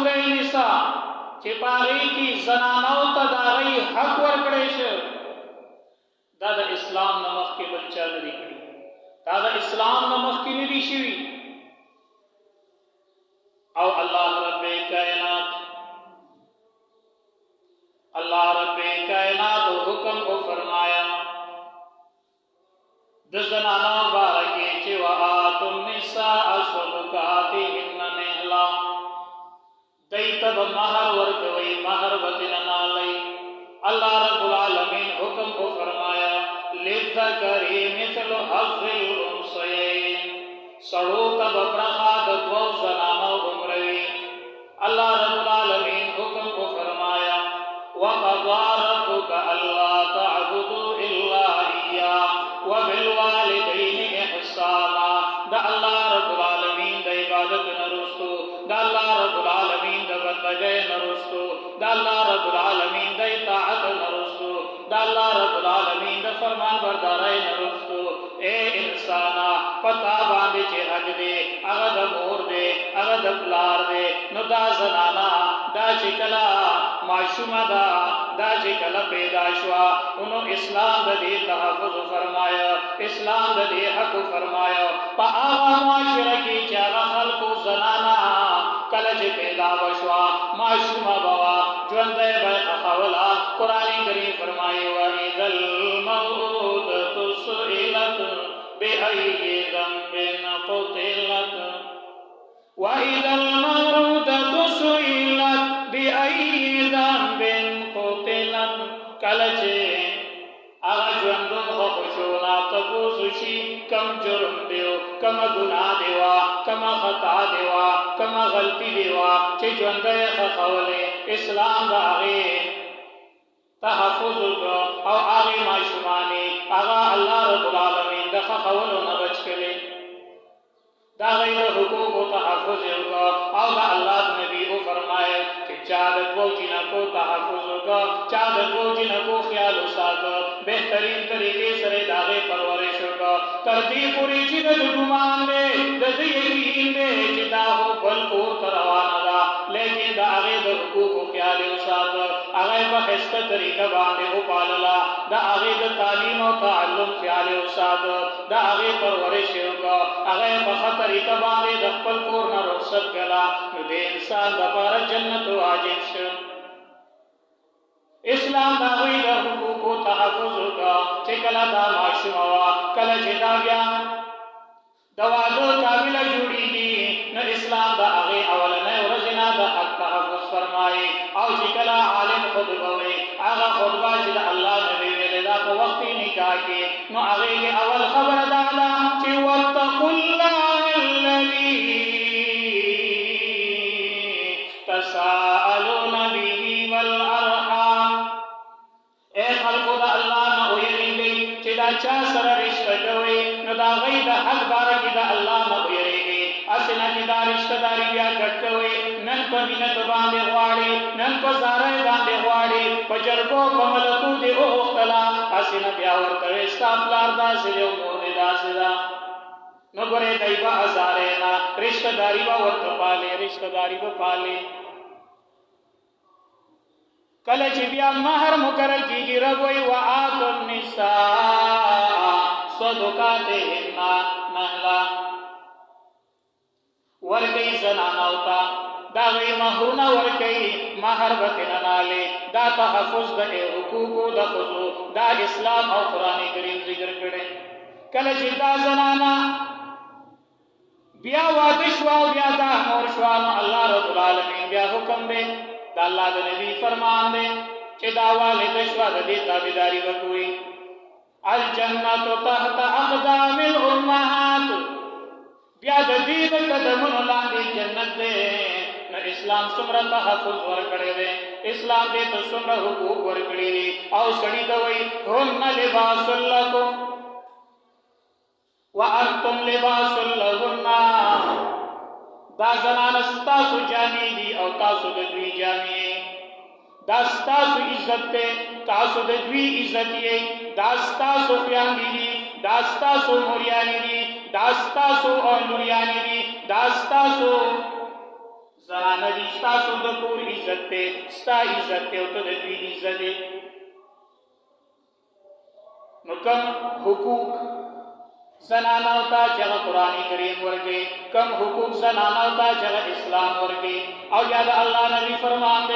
سوره نساء چې پاغي کې زنانو ته د هغوی حق ورکړی شو دا د اسلام نه مخکې بل چا نه دي کړي دا د اسلام نه مخکې نه دي شوي او الله رب کائنات حکم کو فرمایا د زنانو باره کې چې وآتوا النساء صدقاتهن نحلا دیت به مہر ورکوي مہر به نالي الله رب العالمین حکم کو فرمایا للذکر مثل حظ الانثیین سړو ته به برخه د دوو زنانو عمروي الله رب العالمین حکم کو فرمایا وقضى ربك ألا تعبدوا إلا إياه وبالوالدين إحسانا دا الله رب العالمین دا عبادت نرستو دا الله رب العالمین دا بندگی نرستو دا الله رب العالمین دا اطاعت نرستو دا الله رب العالمین دا فرمان بردارای نرستو اے انسانا پتا باندې چې حق دے هغه د مور دے هغه د پلار دے نو دا زنانا دا چې کلا معشومه دا چې کله پیدا شوا انو اسلام د دې تحفظ فرمایا اسلام د دې حق فرمایا په هغه معاشره کې چې هغه خلکو زنانا کله چې پیدا وشوا معشومه بوا ژوندۍ به خولا قرآن کریم فرمایي وإذا الموءودة سئلت بأي ذنب قتلت وإذا الموءودة سئلت بأي ذنب قتلت کله چې هغه ژوندون خوشونا تپوس شي کم جرم دیو کم گناه دیوا کم خطا دیوا کم غلطی دیوا چې ژوندۍ خولې اسلام د هغې تحفظ او هغې ماشومانې هغه الله رب العالمین د خولو نه بچ کړي دا غیر حقوق و تحفظ ہوگا او دا اللہ نبی کو فرمائے کہ چادت وہ جنکو تحفظ ہوگا چادت وہ جنکو خیال ساتھ بہترین طریقے سرے داغے پرورش ہوگا تردی پوری جنت گمان دے دد یقین دے جدا ہو بلکو تروانا دا لیکن دا آغے دا حقوق و خیال ساتھ آغے بخست طریقہ باندے ہو پاللا دا آغے دا تعلیم و تعلم خیال ساتھ دا آغے پرورش ہوگا آغے بخط طریقہ باندې د خپل کور نه رخصت کړه نو د انسان لپاره جنت واجب شو اسلام د هغوی د حقوقو تحفظ وکړه چې کله دا ماشومه وه کله چې دا بیا د واده قابله جوړېږي نو اسلام د هغې اولنۍ ورځې نه د حق تحفظ فرمایي او چې کله عالم خطبه وي هغه خطبه چې د الله نبي ویلې دا په وختي نکاح کې نو هغې کې اول خبره دا ده چې واتقوا الله تساءلون به والارحام اے خلقو دا اللہ نہ ویریږئ چې دا چا سره رشته کوئ نو د هغوی د حق باره کې د الله نه ویریږئ هسې نه چې دا رشته داري بیا ګډ کوئ نن په مینت باندې غواړي نن په زارۍ باندې غواړي په جرګو په ملکو دې وغوښتله هسې نه بیا ورته وایي ستا پلار داسې دی او مور دې داسې ده نو ګورې دی به ازارې نه رشته داري به ورته پالې رشته داري به پالې کله چې بیا مہر مقرر کیږي رب وایي وآتوا النساء صدقاتهن نحلا ورکوي زنانو ته دا غوی مهرونه ورکوي مہر به ترې نالې دا تحفظ د حقوقو د ښځو دا اسلام او قرآن کریم ذکر کړی کله چې دا زنانه بیا واده شوه او بیا دا مور شوه نو الله رب العالمین بیا حکم دی دا اللہ دا نبی فرمان دے چه دا والد شوا دا دی تابداری بکوئی الجنت تحت اقدام الامہات بیا دا دی دا قدمون لاندی جنت دے نا اسلام سمرا تحفظ ورکڑے دے اسلام دے تو سمرا حقوق ورکڑی دی او سڑی دوئی ہن لباس لکم وانتم لباس لہن دا زنان ستاسو جامعی دی او تاسو ددوی جامعی دا ستاسو عزت تے تاسو ددوی عزتی دا ستاسو خیاندی دی دا ستاسو موریانی دی دا ستاسو اور موریانی دی دا ستاسو زنان دی ستاسو د کور عزت دی ستا عزت دی او ته د دوی عزت دی نو کوم حقوق زنانو ته چې هغه قرآن کریم ورکړي کوم حقوق زنانو ته چې هغه اسلام ورکړي او یا د الله نبی فرمان دی